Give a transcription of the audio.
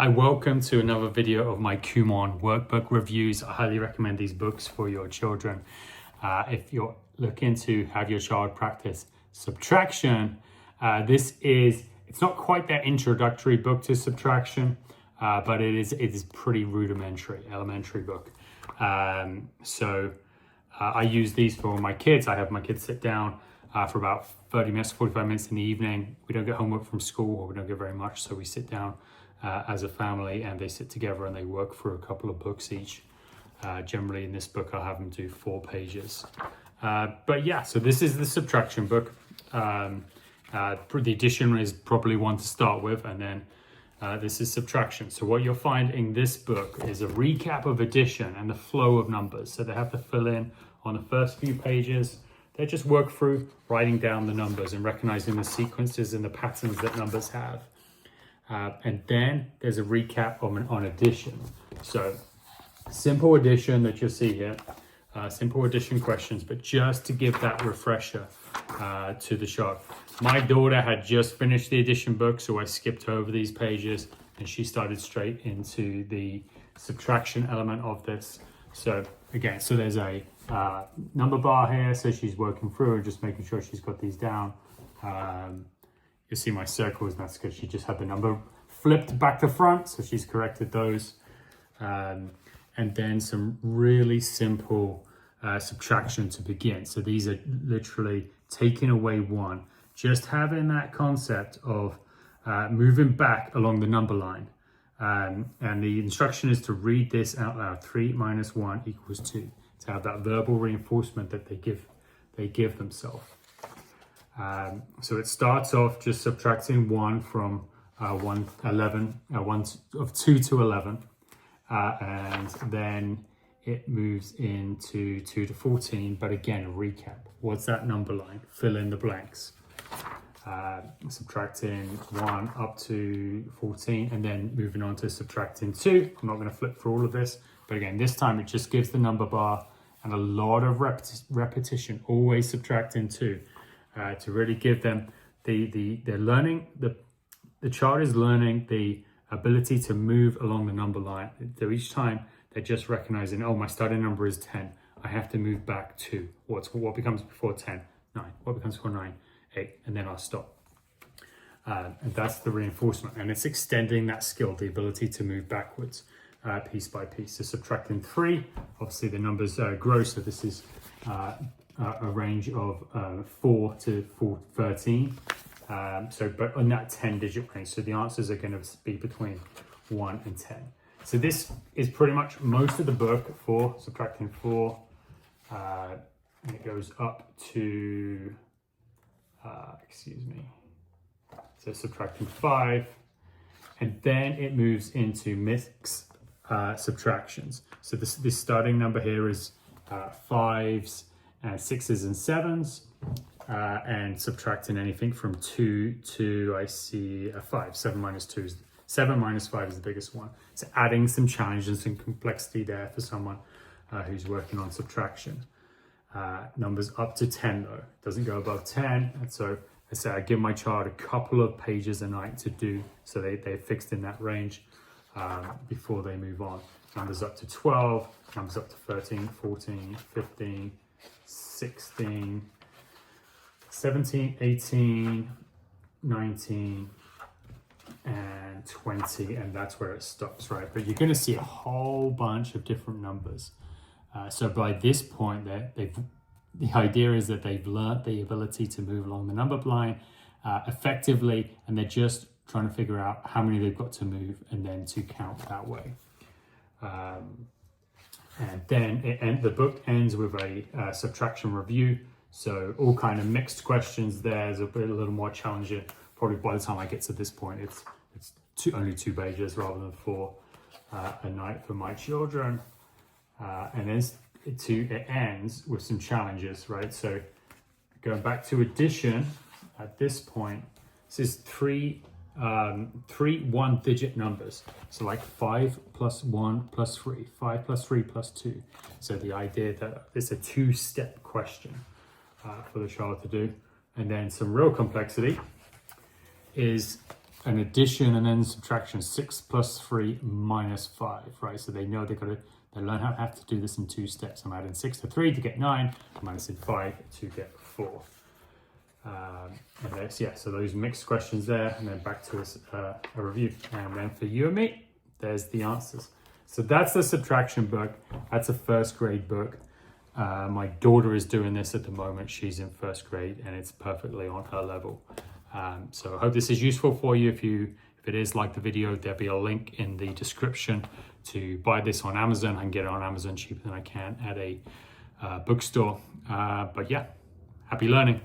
Hi, welcome to another video of my Kumon workbook reviews. I highly recommend these books for your children. If you're looking to have your child practice subtraction, it's not quite that introductory book to subtraction, but it is pretty rudimentary, elementary book. I use these for my kids. I have my kids sit down for about 30 minutes, 45 minutes in the evening. We don't get homework from school, or we don't get very much, so we sit down as a family and they sit together and they work through a couple of books each. Generally in this book I'll have them do 4 pages. But yeah, so this is the subtraction book. The addition is probably one to start with, and then this is subtraction. So what you'll find in this book is a recap of addition and the flow of numbers. So they have to fill in on the first few pages. They just work through writing down the numbers and recognizing the sequences and the patterns that numbers have. And then there's a recap on addition. So simple addition that you'll see here, simple addition questions, but just to give that refresher to the child. My daughter had just finished the addition book, so I skipped over these pages and she started straight into the subtraction element of this. So again, so there's a number bar here, so she's working through and just making sure she's got these down. You'll see my circles, and that's because she just had the number flipped back to front, so she's corrected those. And then some really simple subtraction to begin. So these are literally taking away 1, just having that concept of moving back along the number line. And the instruction is to read this out loud: 3 minus 1 equals 2, to have that verbal reinforcement that they give themselves. So it starts off just subtracting 1 from 2 to 11, and then it moves into 2 to 14. But again, a recap: what's that number line? Fill in the blanks. Subtracting 1 up to 14, and then moving on to subtracting 2. I'm not going to flip through all of this, but again, this time it just gives the number bar and a lot of repetition, always subtracting 2. To really give them they're learning, the child is learning the ability to move along the number line. So each time they're just recognizing, oh, my starting number is 10. I have to move back 2. What becomes before 10? 9. What becomes before 9? 8. And then I'll stop. And that's the reinforcement. And it's extending that skill, the ability to move backwards piece by piece. So subtracting 3, obviously the numbers grow. So this is a range of 4 to 13. But on that 10-digit range, so the answers are going to be between 1 and 10. So this is pretty much most of the book for subtracting 4, and it goes up to, so subtracting 5, and then it moves into mixed subtractions. So this starting number here is 5s and 6s and 7s. And subtracting anything from 2 to, I see, a 5. 7 minus 5 is the biggest one. So adding some challenge and some complexity there for someone who's working on subtraction. Numbers up to 10 though, it doesn't go above 10. And so I say I give my child a couple of pages a night to do, so they're fixed in that range before they move on. Numbers up to 12, numbers up to 13, 14, 15, 16, 17, 18, 19, and 20, and that's where it stops, right? But you're going to see a whole bunch of different numbers. So by this point, the idea is that they've learned the ability to move along the number line effectively, and they're just trying to figure out how many they've got to move and then to count that way. And then the book ends with a subtraction review. So all kind of mixed questions there. There's a little more challenging. Probably by the time I get to this point, it's only 2 pages rather than 4 a night for my children. And then it ends with some challenges, right? So going back to addition, at this point, this is 3 one-digit numbers. So like 5 plus 1 plus 3, 5 plus 3 plus 2. So the idea that it's a 2-step question for the child to do. And then some real complexity is an addition and then subtraction, 6 plus 3 minus 5, right? So they know they learn how to have to do this in 2 steps. I'm adding 6 to 3 to get 9, minusing 5 to get 4. And that's, yeah, so those mixed questions there, and then back to a review. And then for you and me, there's the answers. So that's the subtraction book. That's a first grade book. My daughter is doing this at the moment. She's in first grade and it's perfectly on her level. So I hope this is useful for you. If it is, like the video, there'll be a link in the description to buy this on Amazon. I can get it on Amazon cheaper than I can at a bookstore. But yeah, happy learning.